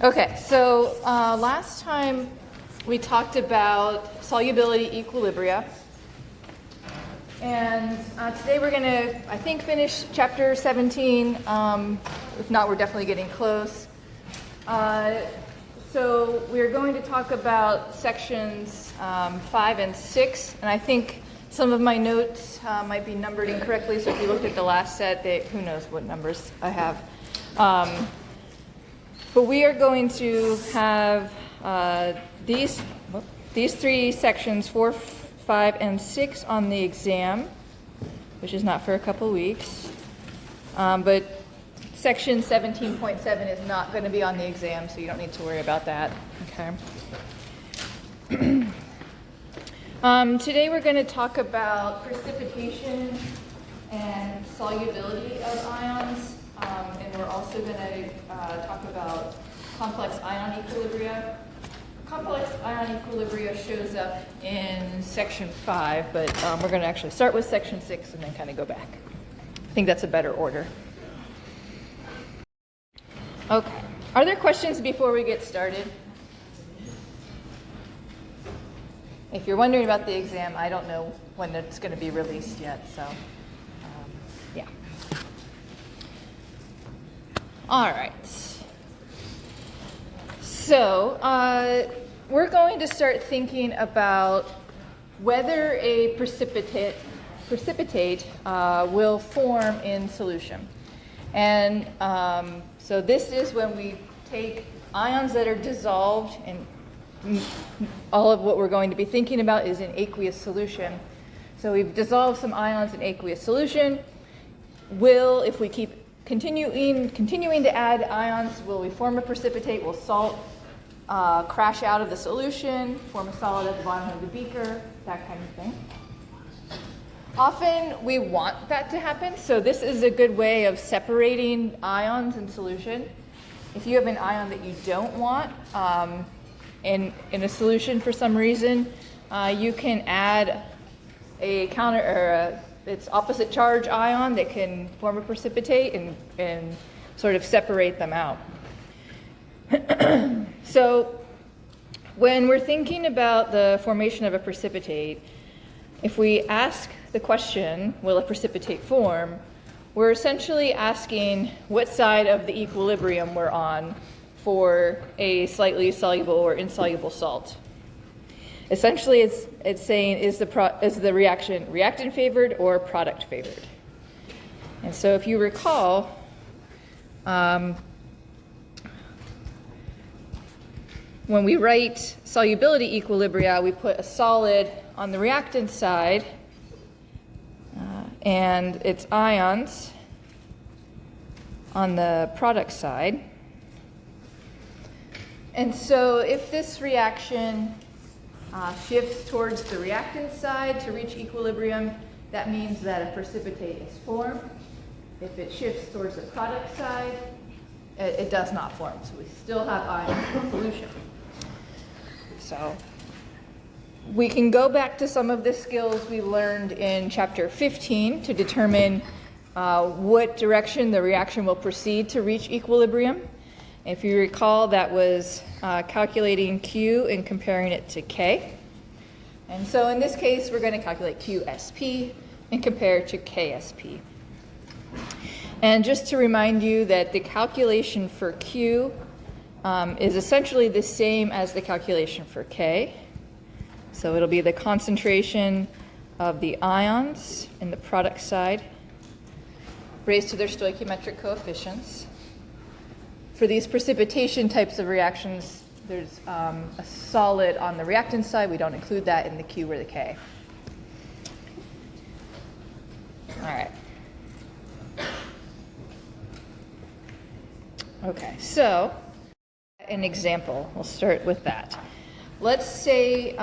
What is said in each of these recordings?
Okay, so last time we talked about solubility equilibria. And today we're going to, I think, finish chapter 17. If not, we're definitely getting close. So we're going to talk about sections 5 and 6. And I think some of my notes might be numbered incorrectly. So if you looked at the last set, who knows what numbers I have. But we are going to have these three sections, 4, 5, and 6 on the exam, which is not for a couple weeks. But section 17.7 is not going to be on the exam, so you don't need to worry about that. Okay. Today we're going to talk about precipitation and solubility of ions. And we're also going to talk about complex ion equilibria. Complex ion equilibria shows up in section 5, but we're going to actually start with section 6 and then kind of go back. I think that's a better order. Okay. Are there questions before we get started? If you're wondering about the exam, I don't know when it's going to be released yet, so yeah. All right. So we're going to start thinking about whether a precipitate will form in solution. And so this is when we take ions that are dissolved, and all of what we're going to be thinking about is in aqueous solution. So we've dissolved some ions in aqueous solution. If we keep continuing to add ions, will we form a precipitate? Will salt crash out of the solution, form a solid at the bottom of the beaker, that kind of thing. Often we want that to happen, so this is a good way of separating ions in solution. If you have an ion that you don't want in a solution for some reason, you can add a counter or its opposite charge ion that can form a precipitate and sort of separate them out. So when we're thinking about the formation of a precipitate, if we ask the question, will a precipitate form, we're essentially asking what side of the equilibrium we're on for a slightly soluble or insoluble salt. Essentially, it's saying, is the reaction reactant favored or product favored? And so if you recall, when we write solubility equilibria, we put a solid on the reactant side and its ions on the product side. And so if this reaction shifts towards the reactant side to reach equilibrium, that means that a precipitate is formed. If it shifts towards the product side, it does not form. So we still have ions in solution. So we can go back to some of the skills we learned in chapter 15 to determine what direction the reaction will proceed to reach equilibrium. If you recall, that was calculating Q and comparing it to K. And so in this case, we're going to calculate QSP and compare it to KSP. And just to remind you that the calculation for Q is essentially the same as the calculation for K. So it'll be the concentration of the ions in the product side raised to their stoichiometric coefficients. For these precipitation types of reactions, there's a solid on the reactant side. We don't include that in the Q or the K. All right. Okay, so an example. We'll start with that. Let's say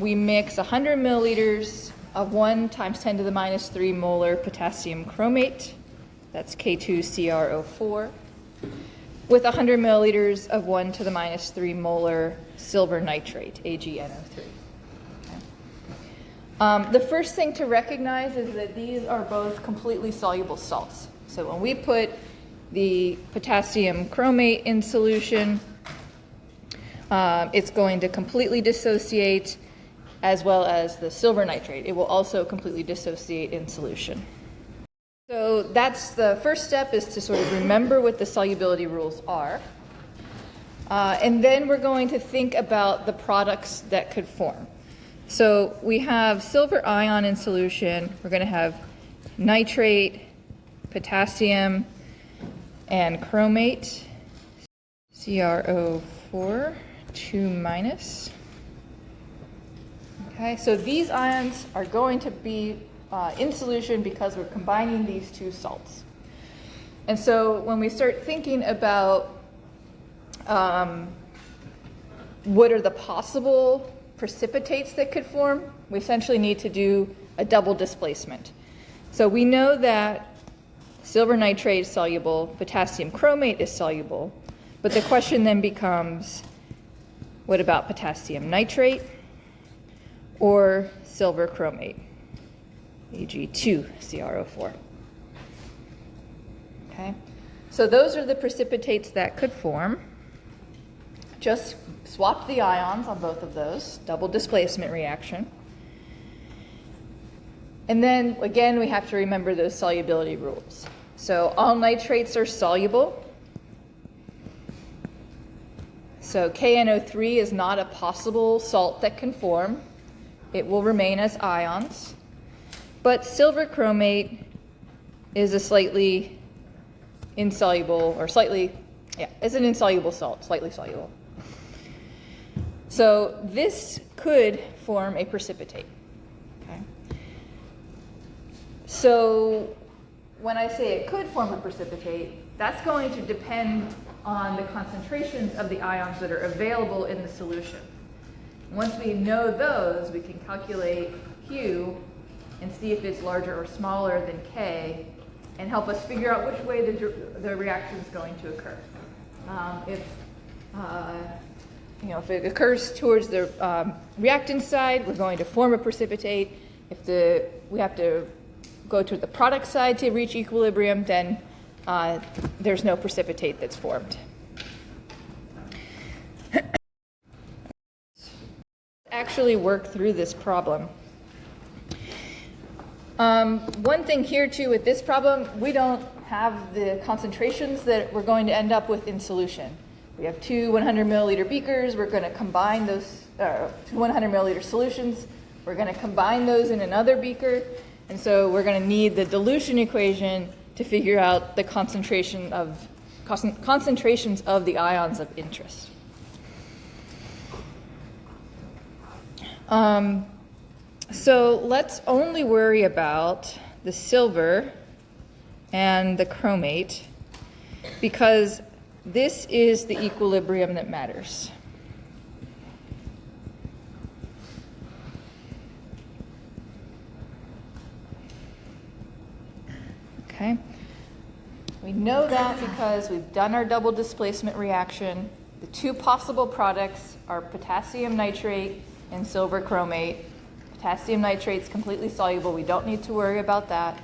we mix 100 milliliters of 1 times 10 to the minus 3 molar potassium chromate, that's K2CrO4, with 100 milliliters of 1 to the minus 3 molar silver nitrate, AgNO3. Okay. The first thing to recognize is that these are both completely soluble salts. So when we put the potassium chromate in solution, it's going to completely dissociate, as well as the silver nitrate. It will also completely dissociate in solution. So that's the first step, is to sort of remember what the solubility rules are. And then we're going to think about the products that could form. So we have silver ion in solution. We're going to have nitrate, potassium, and chromate, CrO4, 2-. Okay, so these ions are going to be in solution because we're combining these two salts. And so when we start thinking about what are the possible precipitates that could form, we essentially need to do a double displacement. So we know that silver nitrate is soluble, potassium chromate is soluble, but the question then becomes, what about potassium nitrate or silver chromate, Ag2CrO4? Okay, so those are the precipitates that could form. Just swap the ions on both of those, double displacement reaction. And then, again, we have to remember those solubility rules. So all nitrates are soluble. So KNO3 is not a possible salt that can form. It will remain as ions. But silver chromate is a slightly insoluble, or is an insoluble salt, slightly soluble. So this could form a precipitate. Okay. So when I say it could form a precipitate, that's going to depend on the concentrations of the ions that are available in the solution. Once we know those, we can calculate Q and see if it's larger or smaller than K, and help us figure out which way the reaction is going to occur. If it occurs towards the reactant side, we're going to form a precipitate. If we have to go to the product side to reach equilibrium, then there's no precipitate that's formed. Actually work through this problem. One thing here too with this problem, we don't have the concentrations that we're going to end up with in solution. We have two 100 milliliter beakers. We're going to combine those, two 100 milliliter solutions. We're going to combine those in another beaker. And so we're going to need the dilution equation to figure out the concentrations of the ions of interest. So let's only worry about the silver and the chromate, because this is the equilibrium that matters. Okay. We know that because we've done our double displacement reaction. The two possible products are potassium nitrate and silver chromate. Potassium nitrate is completely soluble. We don't need to worry about that.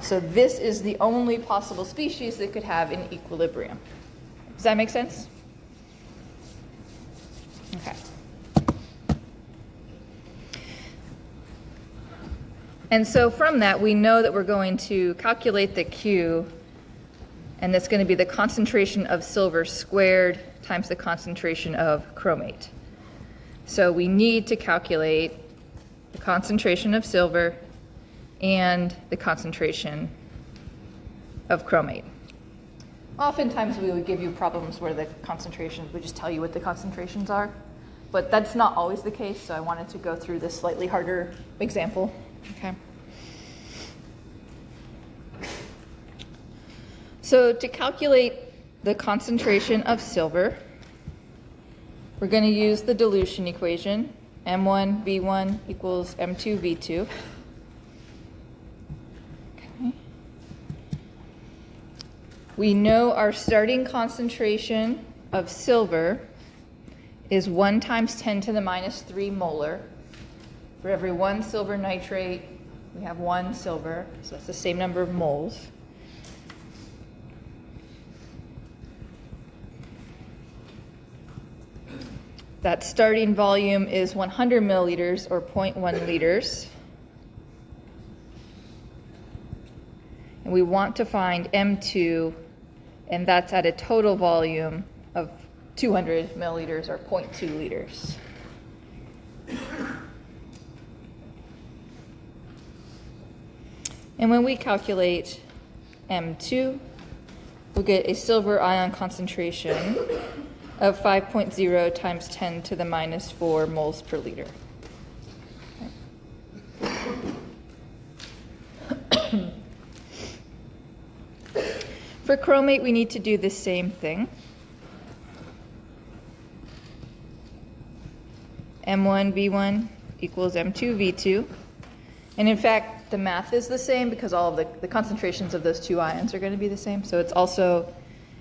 So this is the only possible species that could have an equilibrium. Does that make sense? Okay. And so from that, we know that we're going to calculate the Q, and that's going to be the concentration of silver squared times the concentration of chromate. So we need to calculate the concentration of silver and the concentration of chromate. Oftentimes we would give you problems where the concentrations would just tell you what the concentrations are, but that's not always the case, so I wanted to go through this slightly harder example. Okay. So to calculate the concentration of silver, we're going to use the dilution equation, M1V1 equals M2V2. Okay. We know our starting concentration of silver is 1 times 10 to the minus 3 molar. For every 1 silver nitrate, we have 1 silver, so that's the same number of moles. that starting volume is 100 milliliters or 0.1 liters. And we want to find M2, and that's at a total volume of 200 milliliters or 0.2 liters. And when we calculate M2, we'll get a silver ion concentration of 5.0 times 10 to the minus 4 moles per liter. For chromate, we need to do the same thing. M1V1 equals M2V2. And in fact, the math is the same because all of the concentrations of those two ions are going to be the same. So it also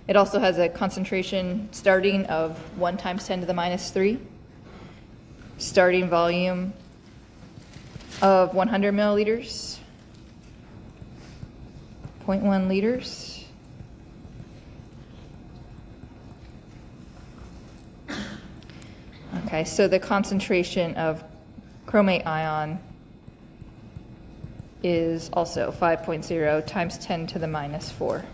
has a concentration starting of 1 times 10 to the minus 3, starting volume of 100 milliliters, 0.1 liters, okay, so the concentration of chromate ion is also 5.0 times 10 to the minus 4.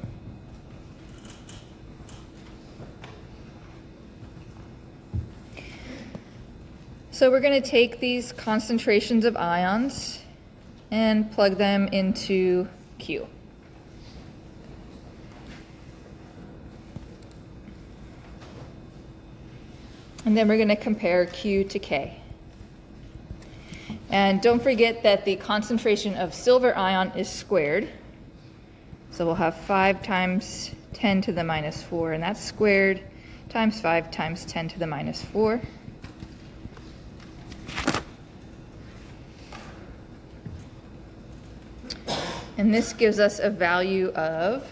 So we're going to take these concentrations of ions and plug them into Q. And then we're going to compare Q to K. And don't forget that the concentration of silver ion is squared. So we'll have 5 times 10 to the minus 4, and that's squared times 5 times 10 to the minus 4. And this gives us a value of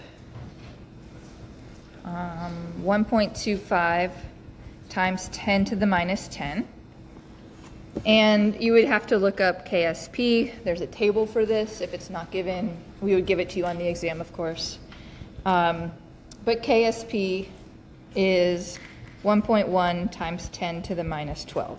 1.25 times 10 to the minus 10. And you would have to look up KSP. There's a table for this. If it's not given, we would give it to you on the exam, of course. But KSP is 1.1 times 10 to the minus 12.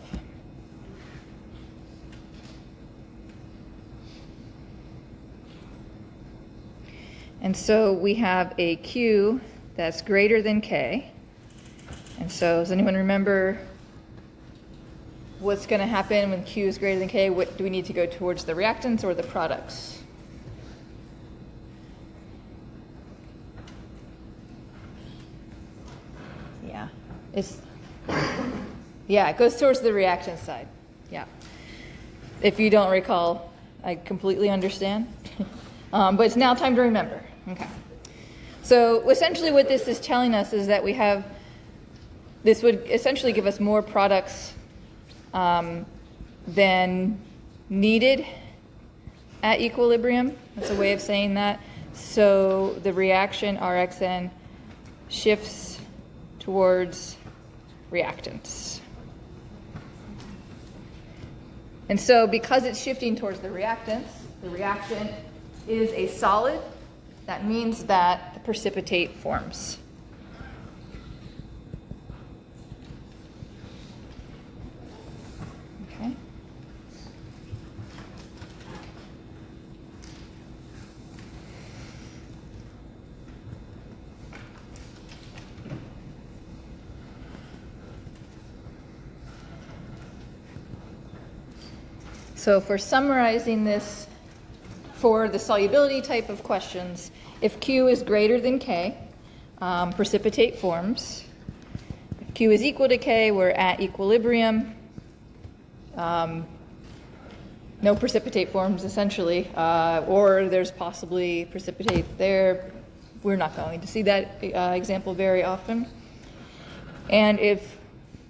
And so we have a Q that's greater than K. And so does anyone remember what's going to happen when Q is greater than K? What do we need to go towards, the reactants or the products? Yeah, it goes towards the reactant side. Yeah. If you don't recall, I completely understand. But it's now time to remember. Okay. So essentially what this is telling us is that this would essentially give us more products than needed at equilibrium. That's a way of saying that. So the reaction RxN shifts towards reactants. And so because it's shifting towards the reactants, the reactant is a solid. That means that the precipitate forms. Okay. So for summarizing this, for the solubility type of questions, if Q is greater than K, precipitate forms. If Q is equal to K, we're at equilibrium. No precipitate forms, essentially, or there's possibly precipitate there. We're not going to see that example very often. And if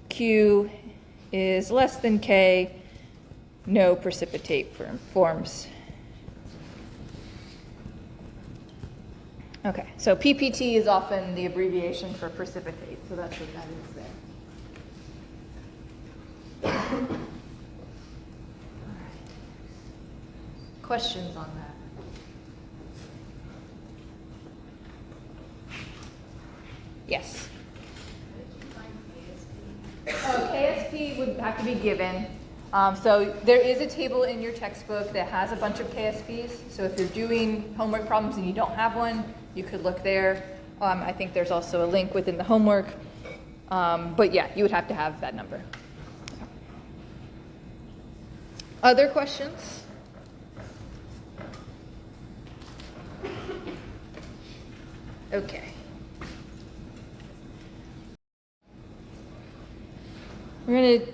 Q is less than K, no precipitate forms. Okay, so PPT is often the abbreviation for precipitate, so that's what that is there. All right. Questions on that? Yes. Oh, KSP KSP would have to be given. So there is a table in your textbook that has a bunch of KSPs. So if you're doing homework problems and you don't have one, you could look there. I think there's also a link within the homework. But yeah, you would have to have that number. Other questions? Okay. We're going to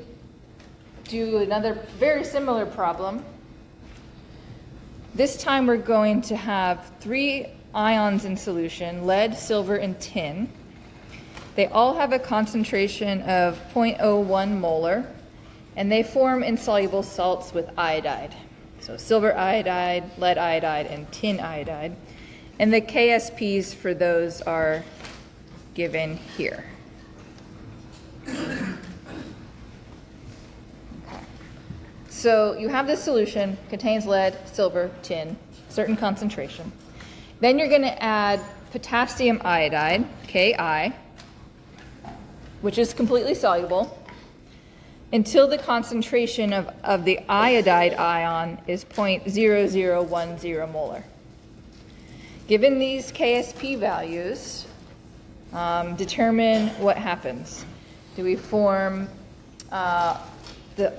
do another very similar problem. This time we're going to have 3 ions in solution, lead, silver, and tin. They all have a concentration of 0.01 molar, and they form insoluble salts with iodide. So silver iodide, lead iodide, and tin iodide. And the KSPs for those are given here. So you have this solution, contains lead, silver, tin, certain concentration. Then you're going to add potassium iodide, Ki, which is completely soluble, until the concentration of the iodide ion is 0.0010 molar. Given these KSP values, determine what happens. Do we form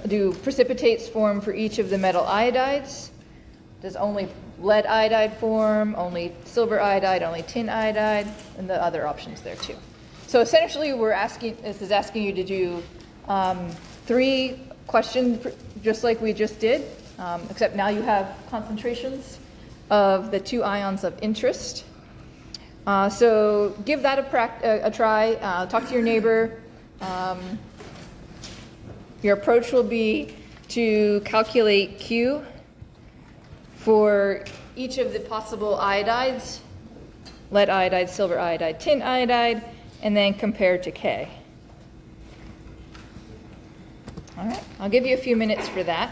do precipitates form for each of the metal iodides? Does only lead iodide form, only silver iodide, only tin iodide, and the other options there too. So essentially this is asking you to do 3 questions just like we just did, except now you have concentrations of the 2 ions of interest. So give that a try, talk to your neighbor. Your approach will be to calculate Q for each of the possible iodides, lead iodide, silver iodide, tin iodide, and then compare to K. All right, I'll give you a few minutes for that.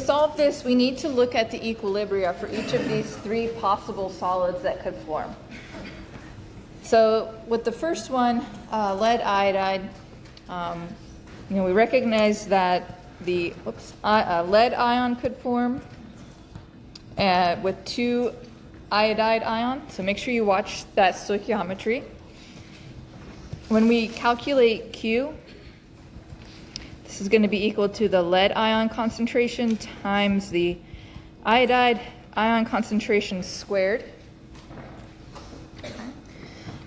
solve this, we need to look at the equilibria for each of these three possible solids that could form. So with the first one, lead iodide, we recognize that the lead ion could form with two iodide ion. So make sure you watch that stoichiometry. When we calculate Q, this is going to be equal to the lead ion concentration times the iodide ion concentration squared.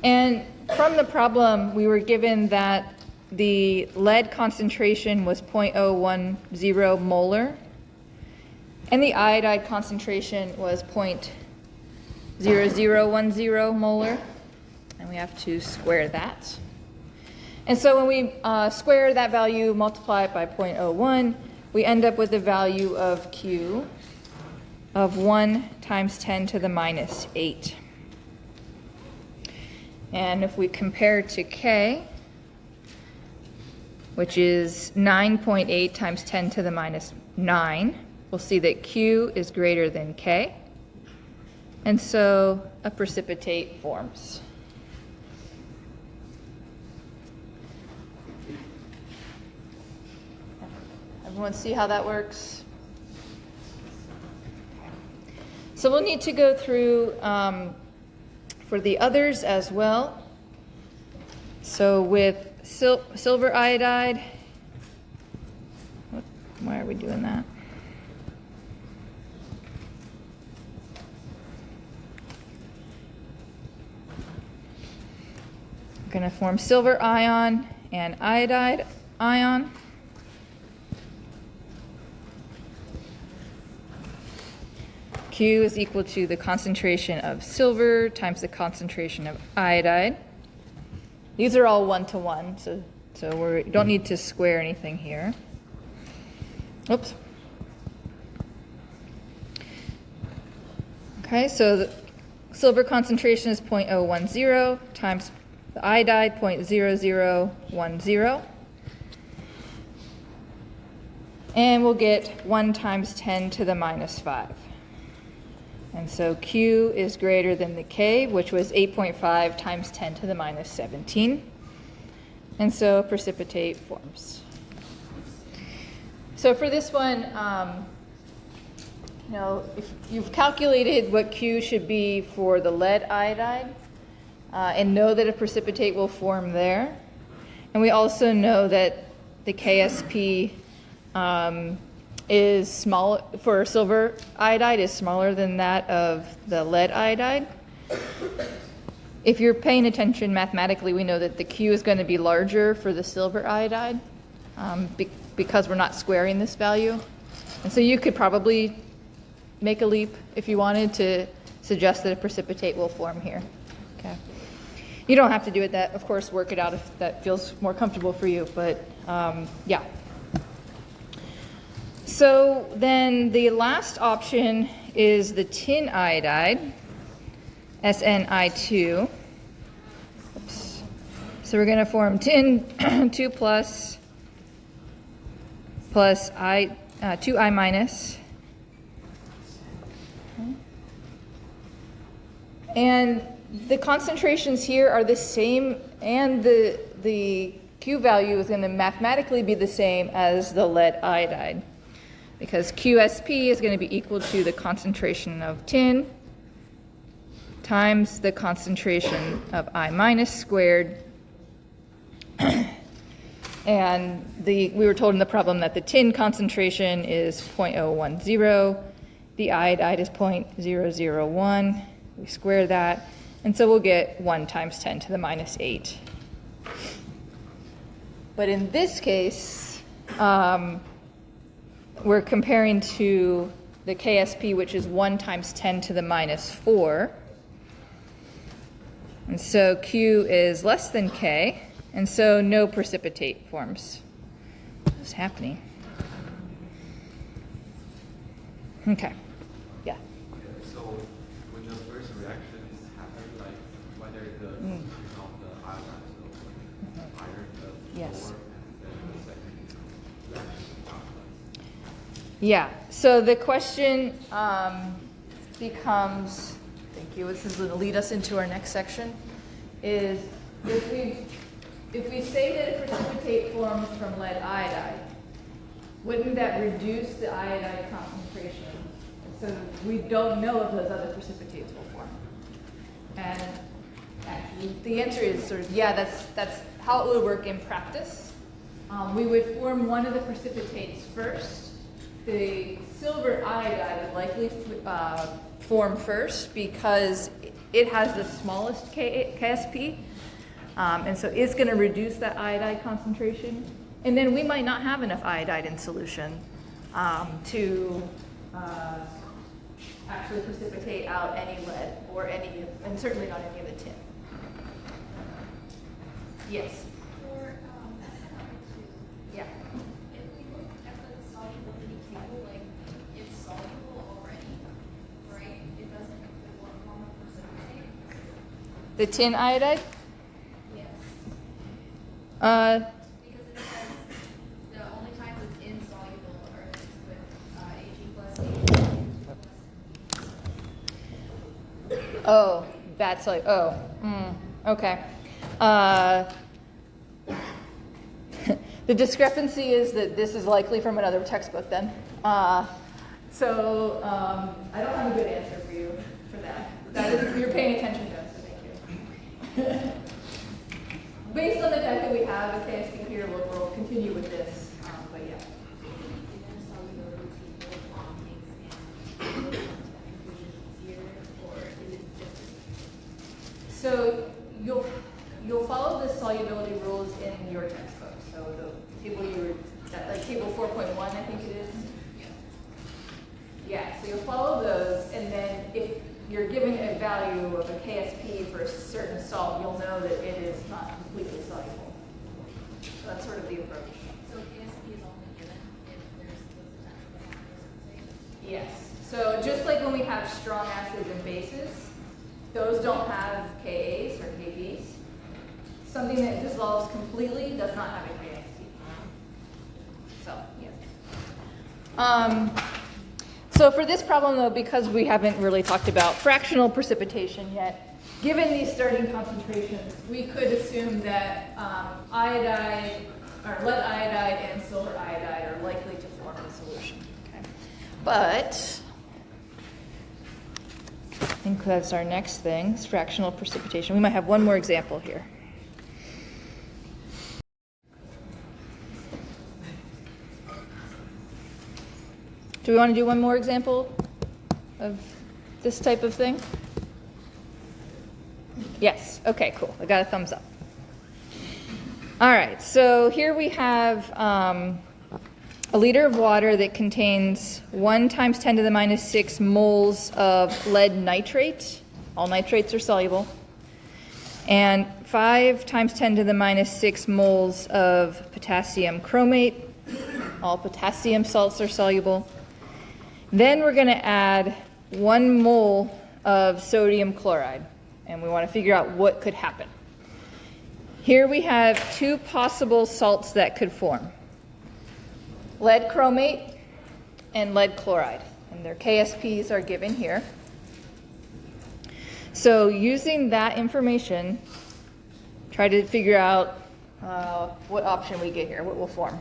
And from the problem, we were given that the lead concentration was 0.010 molar, and the iodide concentration was 0.0010 molar, and we have to square that. And so when we square that value, multiply it by 0.01, we end up with a value of Q of 1 times 10 to the minus 8. And if we compare to K, which is 9.8 times 10 to the minus 9, we'll see that Q is greater than K. And so a precipitate forms. Everyone see how that works? So we'll need to go through for the others as well. So with silver iodide, why are we doing that? We're going to form silver ion and iodide ion. Q is equal to the concentration of silver times the concentration of iodide. These are all 1-to-1, so we don't need to square anything here. Oops. Okay, so the silver concentration is 0.010 times the iodide 0.0010. And we'll get 1 times 10 to the minus 5. And so Q is greater than the K, which was 8.5 times 10 to the minus 17. And so precipitate forms. So for this one, if you've calculated what Q should be for the lead iodide, and know that a precipitate will form there. And we also know that the KSP is small for silver iodide is smaller than that of the lead iodide. If you're paying attention mathematically, we know that the Q is going to be larger for the silver iodide because we're not squaring this value. And so you could probably make a leap if you wanted to suggest that a precipitate will form here. Okay. You don't have to do it. That, of course, work it out if that feels more comfortable for you. But yeah. So then the last option is the tin iodide, SNI2. Oops. So we're going to form tin 2 plus 2I minus. And the concentrations here are the same, and the Q value is going to mathematically be the same as the lead iodide, because QSP is going to be equal to the concentration of tin times the concentration of I minus squared. And we were told in the problem that the tin concentration is 0.010, the iodide is 0.001. We square that, and so we'll get 1 times 10 to the minus 8. But in this case, we're comparing to the KSP, which is 1 times 10 to the minus 4. And so Q is less than K, and so no precipitate forms. What's happening? Okay. Yeah. So when the first reaction happened, like whether the concentration of the iodine is higher, the Yes. lower, and then the second reaction after. Yeah, so the question becomes, thank you, this is going to lead us into our next section, is if we say that a precipitate forms from lead iodide, wouldn't that reduce the iodide concentration? So we don't know if those other precipitates will form. And actually, the answer is sort of, yeah, that's how it would work in practice. We would form one of the precipitates first. The silver iodide would likely form first because it has the smallest KSP, and so it's going to reduce that iodide concentration. And then we might not have enough iodide in solution to actually precipitate out any lead or any, and certainly not any of the tin. Yes? For SNO2, Yeah. if we look at the solubility table, like, it's soluble already, right? It doesn't include one form of precipitate? The tin iodide? Yes. Uh, Because it says the only times it's insoluble are with Ag plus Ag plus. oh, that's like, oh, okay. The discrepancy is that this is likely from another textbook then. So I don't have a good answer for you for that. That is, you're paying attention to us, so thank you. Based on the fact that we have a KSP here, we'll continue with this, but yeah. So you'll follow the solubility rules in your textbook. So the table like table 4.1, I think it is. Yeah, so you'll follow those, and then if you're given a value of a KSP for a certain salt, you'll know that it is not completely soluble. So that's sort of the approach. So KSP is only given if there's the potential to have precipitate? Yes. So just like when we have strong acids and bases, those don't have Kas or Kbs. Something that dissolves completely does not have a KSP. So, yeah. So for this problem, though, because we haven't really talked about fractional precipitation yet, given these starting concentrations, we could assume that iodide, or lead iodide and silver iodide are likely to form in solution. Okay. But I think that's our next thing, is fractional precipitation. We might have one more example here. Do we want to do one more example of this type of thing? Yes. Okay, cool. I got a thumbs up. All right, so here we have a liter of water that contains 1 times 10 to the minus 6 moles of lead nitrate. All nitrates are soluble. And 5 times 10 to the minus 6 moles of potassium chromate. All potassium salts are soluble. Then we're going to add 1 mole of sodium chloride, and we want to figure out what could happen. Here we have 2 possible salts that could form: lead chromate and lead chloride, and their KSPs are given here. So using that information, try to figure out what option we get here, what will form.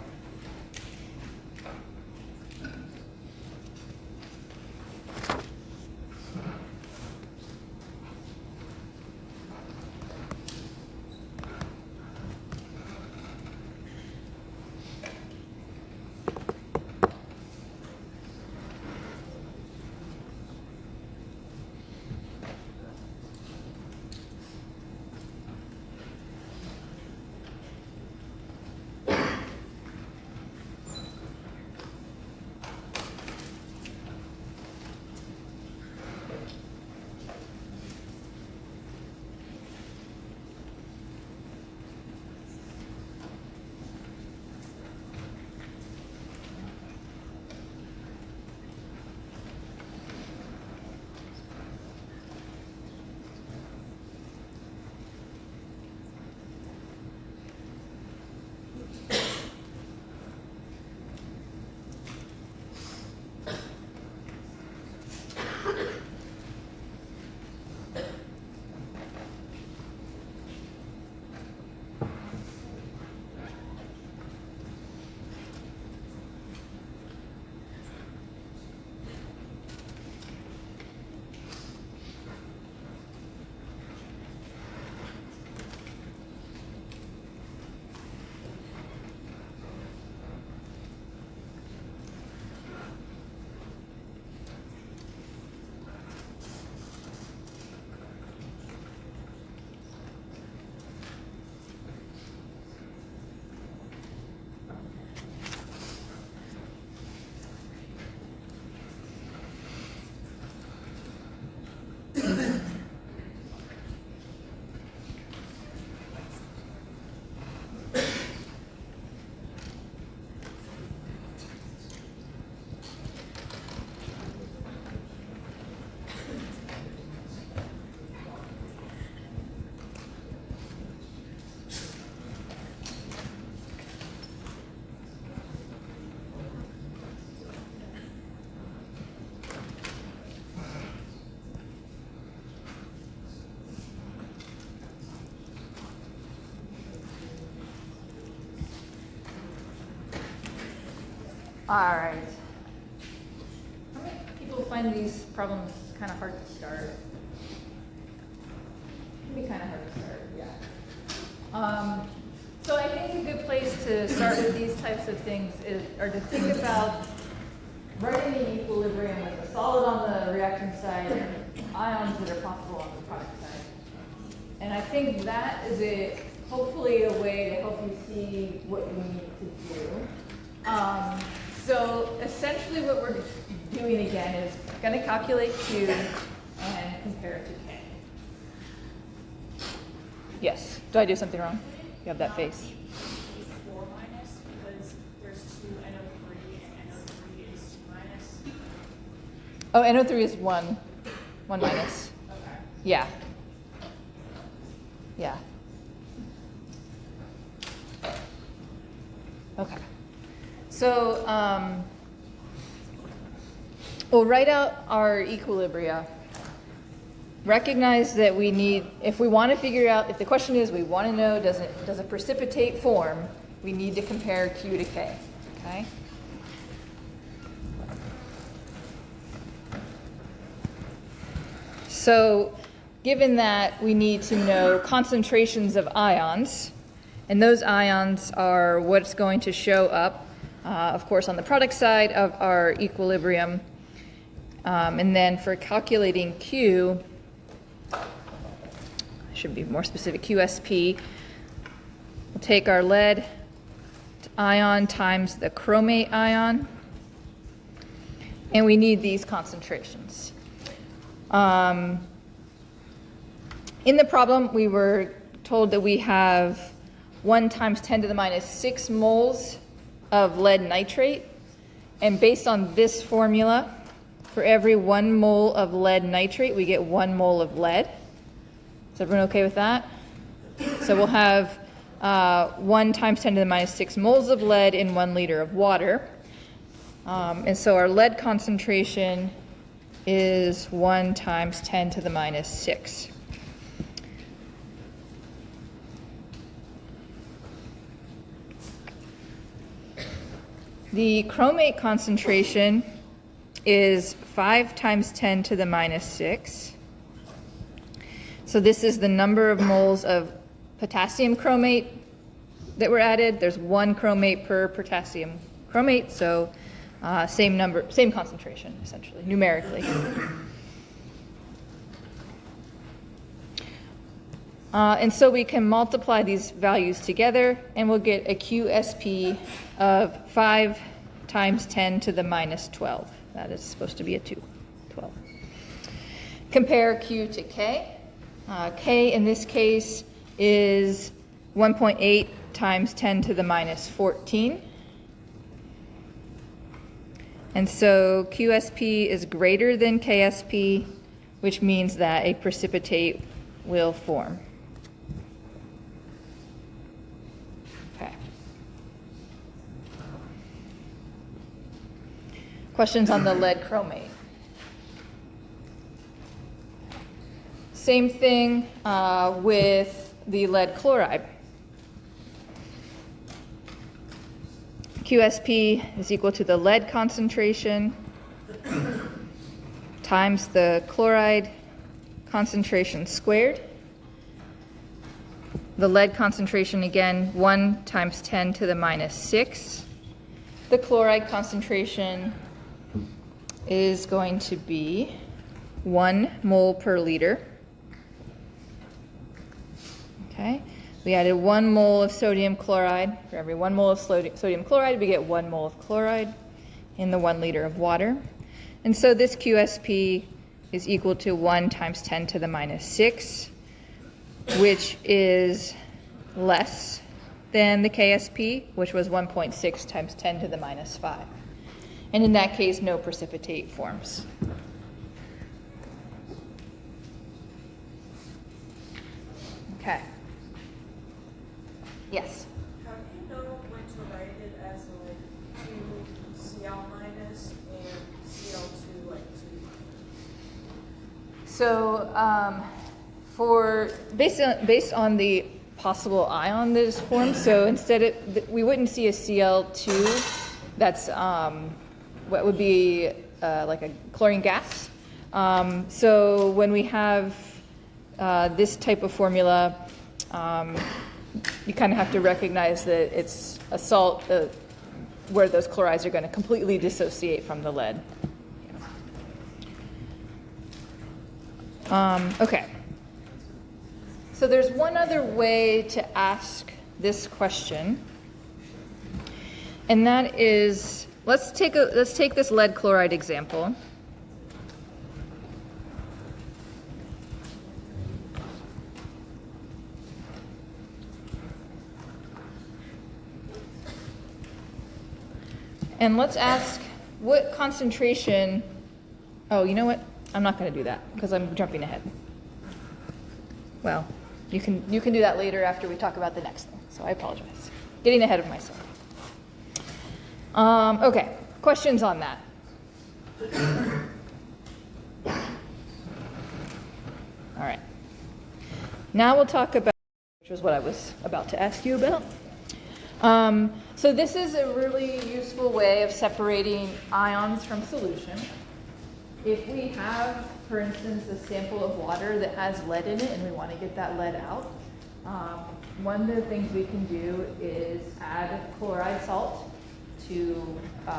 All right. How many people find these problems kind of hard to start? It can be kind of hard to start, yeah. So I think a good place to start with these types of things are to think about writing an equilibrium with a solid on the reactant side and ions that are possible on the product side. And I think that is hopefully a way to help you see what you need to do. So essentially what we're doing again is going to calculate Q and compare it to K. Yes. Did I do something wrong? You have that face. Is 4 minus because there's 2 NO3 and NO3 is 2 minus. Oh, NO3 is 1 minus. Okay. Yeah. Yeah. Okay. So we'll write out our equilibria. Recognize that we need, if we want to figure out, if the question is we want to know does it precipitate form, we need to compare Q to K. Okay? So given that we need to know concentrations of ions, and those ions are what's going to show up, of course, on the product side of our equilibrium. And then for calculating Q, I should be more specific, QSP, we'll take our lead ion times the chromate ion, and we need these concentrations. In the problem, we were told that we have 1 times 10 to the minus 6 moles of lead nitrate. And based on this formula, for every 1 mole of lead nitrate, we get 1 mole of lead. Is everyone okay with that? So we'll have 1 times 10 to the minus 6 moles of lead in 1 liter of water. And so our lead concentration is 1 times 10 to the minus 6. The chromate concentration is 5 times 10 to the minus 6. So this is the number of moles of potassium chromate that were added. There's 1 chromate per potassium chromate, so same number, same concentration, essentially, numerically. And so we can multiply these values together, and we'll get a QSP of 5 times 10 to the minus 12. That is supposed to be a 2, 12. Compare Q to K. K in this case is 1.8 times 10 to the minus 14. And so QSP is greater than KSP, which means that a precipitate will form. Okay. Questions on the lead chromate? Same thing with the lead chloride. QSP is equal to the lead concentration times the chloride concentration squared. The lead concentration, again, 1 times 10 to the minus 6. The chloride concentration is going to be 1 mole per liter. Okay. We added 1 mole of sodium chloride. For every 1 mole of sodium chloride, we get 1 mole of chloride in the 1 liter of water. And so this QSP is equal to 1 times 10 to the minus 6, which is less than the KSP, which was 1.6 times 10 to the minus 5. And in that case, no precipitate forms. Okay. Yes? How do you know when to write it as like 2 Cl minus and Cl2 like 2? So for based on the possible ion that is formed, so instead we wouldn't see a Cl2 that's what would be like a chlorine gas. So when we have this type of formula, you kind of have to recognize that it's a salt where those chlorides are going to completely dissociate from the lead. Okay. So there's one other way to ask this question, and that is, let's take this lead chloride example. And let's ask what concentration, oh, you know what? I'm not going to do that because I'm jumping ahead. Well, you can do that later after we talk about the next thing. So I apologize. Getting ahead of myself. Okay, questions on that? All right. Now we'll talk about, which was what I was about to ask you about. So this is a really useful way of separating ions from solution. If we have, for instance, a sample of water that has lead in it and we want to get that lead out, one of the things we can do is add chloride salt to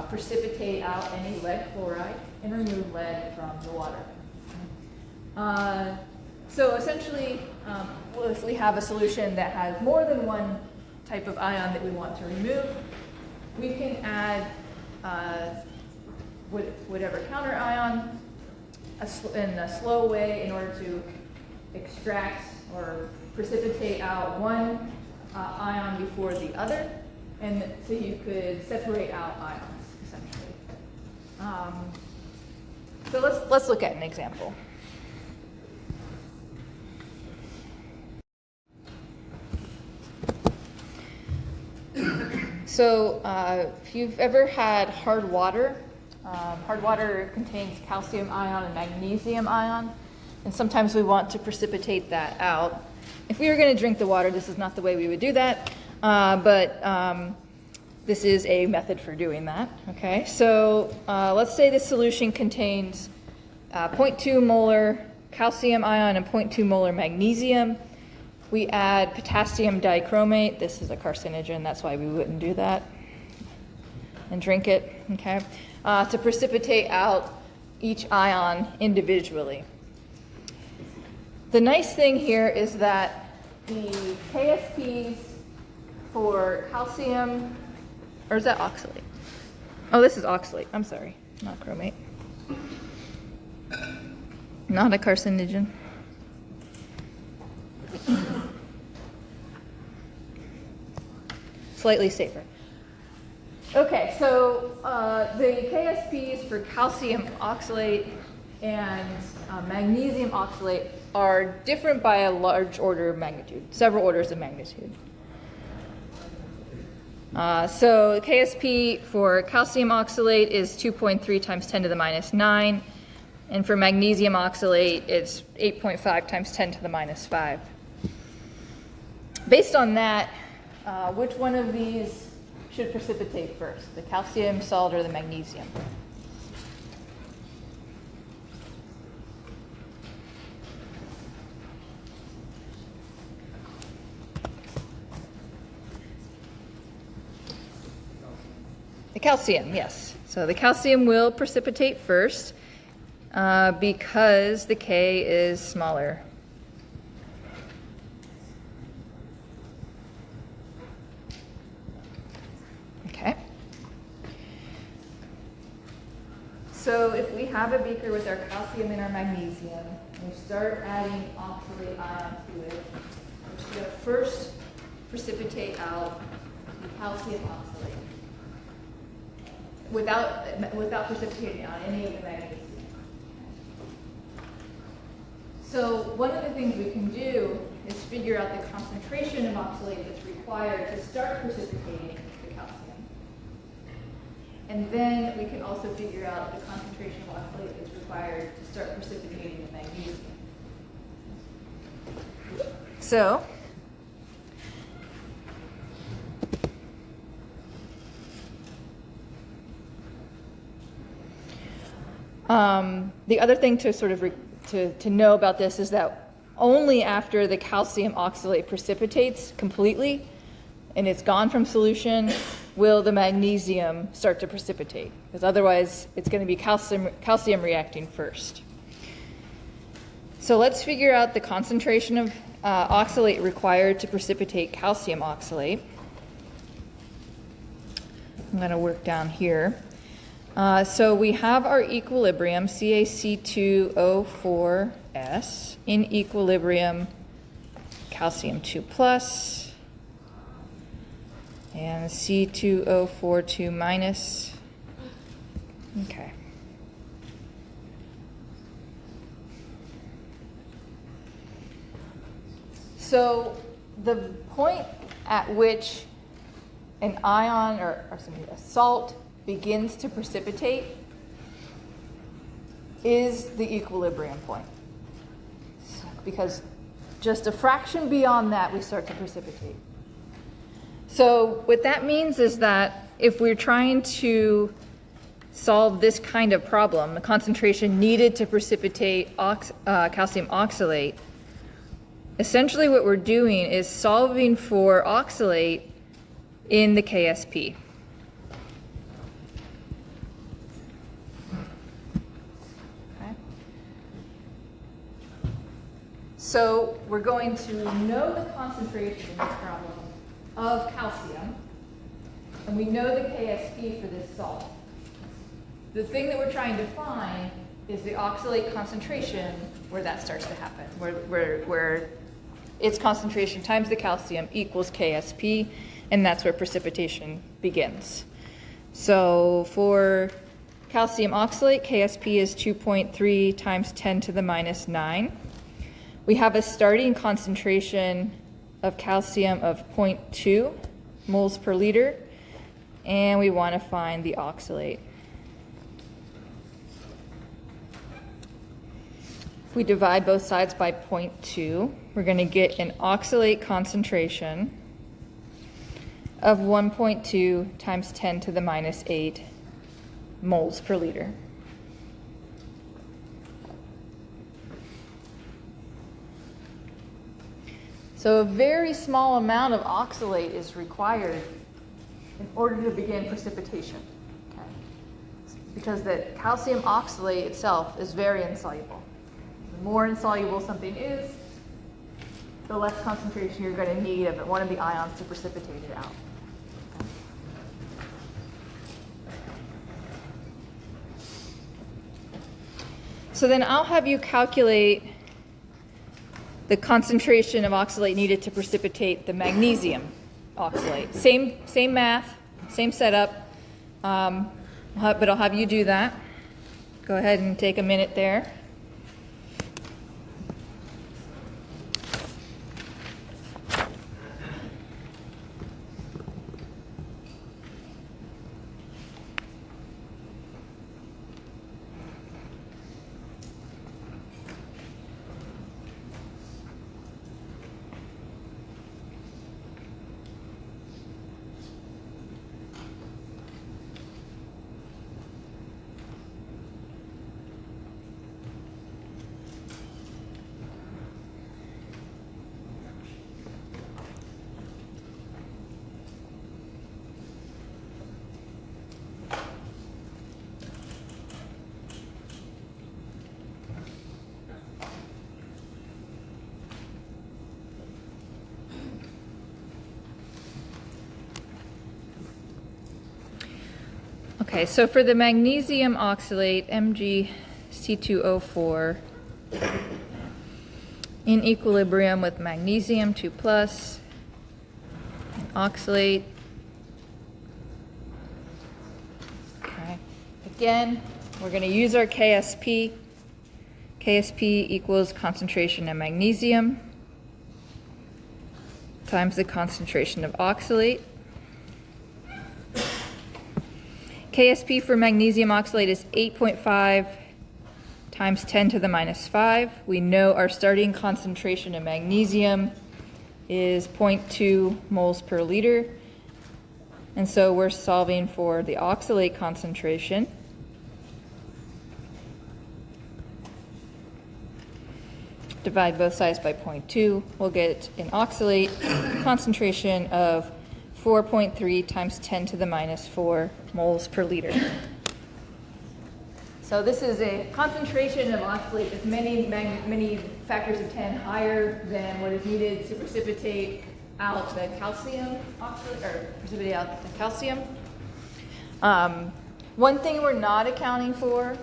precipitate out any lead chloride and remove lead from the water. So essentially, if we have a solution that has more than one type of ion that we want to remove, we can add whatever counter ion in a slow way in order to extract or precipitate out one ion before the other, and so you could separate out ions essentially. So let's look at an example. So if you've ever had hard water contains calcium ion and magnesium ion, and sometimes we want to precipitate that out. If we were going to drink the water, this is not the way we would do that, but this is a method for doing that. Okay, so let's say this solution contains 0.2 molar calcium ion and 0.2 molar magnesium. We add potassium dichromate. This is a carcinogen, that's why we wouldn't do that, and drink it, okay, to precipitate out each ion individually. The nice thing here is that the KSPs for calcium, or is that oxalate? Oh, this is oxalate, I'm sorry, not chromate. Not a carcinogen. Slightly safer. Okay, so the KSPs for calcium oxalate and magnesium oxalate are different by a large order of magnitude, several orders of magnitude. So the KSP for calcium oxalate is 2.3 times 10 to the minus 9, and for magnesium oxalate, it's 8.5 times 10 to the minus 5. Based on that, which one of these should precipitate first, the calcium salt or the magnesium? The calcium, yes. So the calcium will precipitate first because the K is smaller. Okay. So if we have a beaker with our calcium and our magnesium, and we start adding oxalate ion to it, we're just going to first precipitate out the calcium oxalate without precipitating out any of the magnesium. So one of the things we can do is figure out the concentration of oxalate that's required to start precipitating the calcium. And then we can also figure out the concentration of oxalate that's required to start precipitating the magnesium. So The other thing to sort of to know about this is that only after the calcium oxalate precipitates completely and it's gone from solution will the magnesium start to precipitate, because otherwise it's going to be calcium reacting first. So let's figure out the concentration of oxalate required to precipitate calcium oxalate. I'm going to work down here. So we have our equilibrium, CaC2O4S, in equilibrium, calcium 2 plus, and C2O42 minus. Okay. So the point at which an ion or a salt begins to precipitate is the equilibrium point. Because just a fraction beyond that, we start to precipitate. So what that means is that if we're trying to solve this kind of problem, the concentration needed to precipitate calcium oxalate, essentially what we're doing is solving for oxalate in the KSP. Okay. So we're going to know the concentration in this problem of calcium, and we know the KSP for this salt. The thing that we're trying to find is the oxalate concentration where that starts to happen, where its concentration times the calcium equals KSP, and that's where precipitation begins. So for calcium oxalate, KSP is 2.3 times 10 to the minus 9. We have a starting concentration of calcium of 0.2 moles per liter, and we want to find the oxalate. If we divide both sides by 0.2, we're going to get an oxalate concentration of 1.2 times 10 to the minus 8 moles per liter. So a very small amount of oxalate is required in order to begin precipitation, okay? Because the calcium oxalate itself is very insoluble. The more insoluble something is, the less concentration you're going to need of one of the ions to precipitate it out. So then I'll have you calculate the concentration of oxalate needed to precipitate the magnesium oxalate. Same math, same setup, but I'll have you do that. Go ahead and take a minute there. Okay, so for the magnesium oxalate, MgC2O4, in equilibrium with magnesium 2 plus, oxalate. Okay, again, we're going to use our KSP. KSP equals concentration of magnesium times the concentration of oxalate. KSP for magnesium oxalate is 8.5 times 10 to the minus 5. We know our starting concentration of magnesium is 0.2 moles per liter. And so we're solving for the oxalate concentration. divide both sides by 0.2, we'll get an oxalate concentration of 4.3 times 10 to the minus 4 moles per liter. So this is a concentration of oxalate that's many factors of 10 higher than what is needed to precipitate out the calcium oxalate, or precipitate out the calcium. One thing we're not accounting for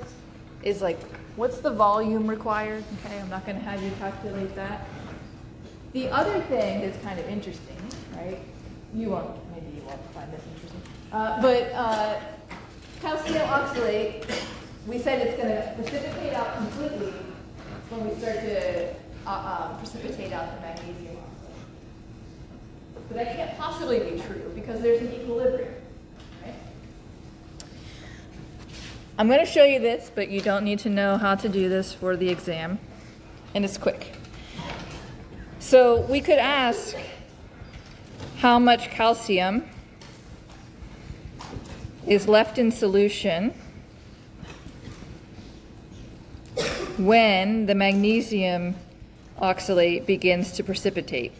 is like, what's the volume required? Okay, I'm not going to have you calculate that. The other thing that's kind of interesting, right? Maybe you won't find this interesting. Calcium oxalate, we said it's going to precipitate out completely when we start to precipitate out the magnesium oxalate. But that can't possibly be true because there's an equilibrium. I'm going to show you this, but you don't need to know how to do this for the exam, and it's quick. So we could ask how much calcium is left in solution when the magnesium oxalate begins to precipitate.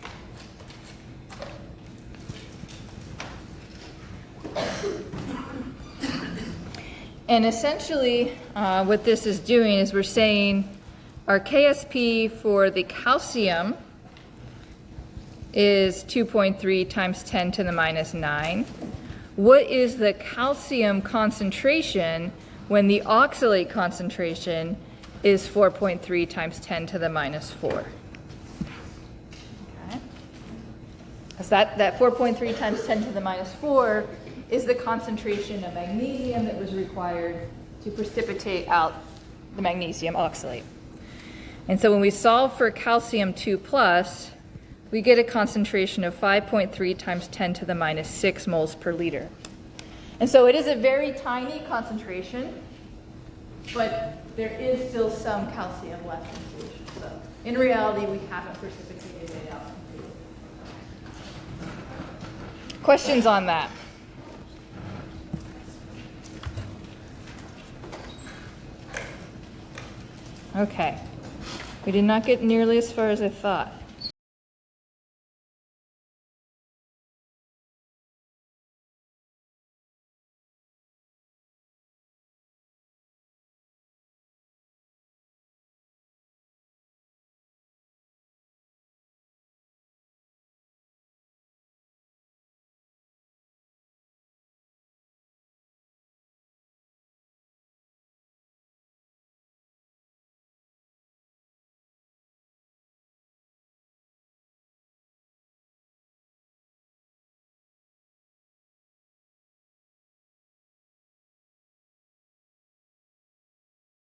And essentially, what this is doing is we're saying our KSP for the calcium is 2.3 times 10 to the minus 9. What is the calcium concentration when the oxalate concentration is 4.3 times 10 to the minus 4? Okay. So that 4.3 times 10 to the minus 4 is the concentration of magnesium that was required to precipitate out the magnesium oxalate. And so when we solve for calcium 2+, we get a concentration of 5.3 times 10 to the minus 6 moles per liter. And so it is a very tiny concentration, but there is still some calcium left in solution. So in reality, we haven't precipitated it out completely. Questions on that? Okay, we did not get nearly as far as I thought.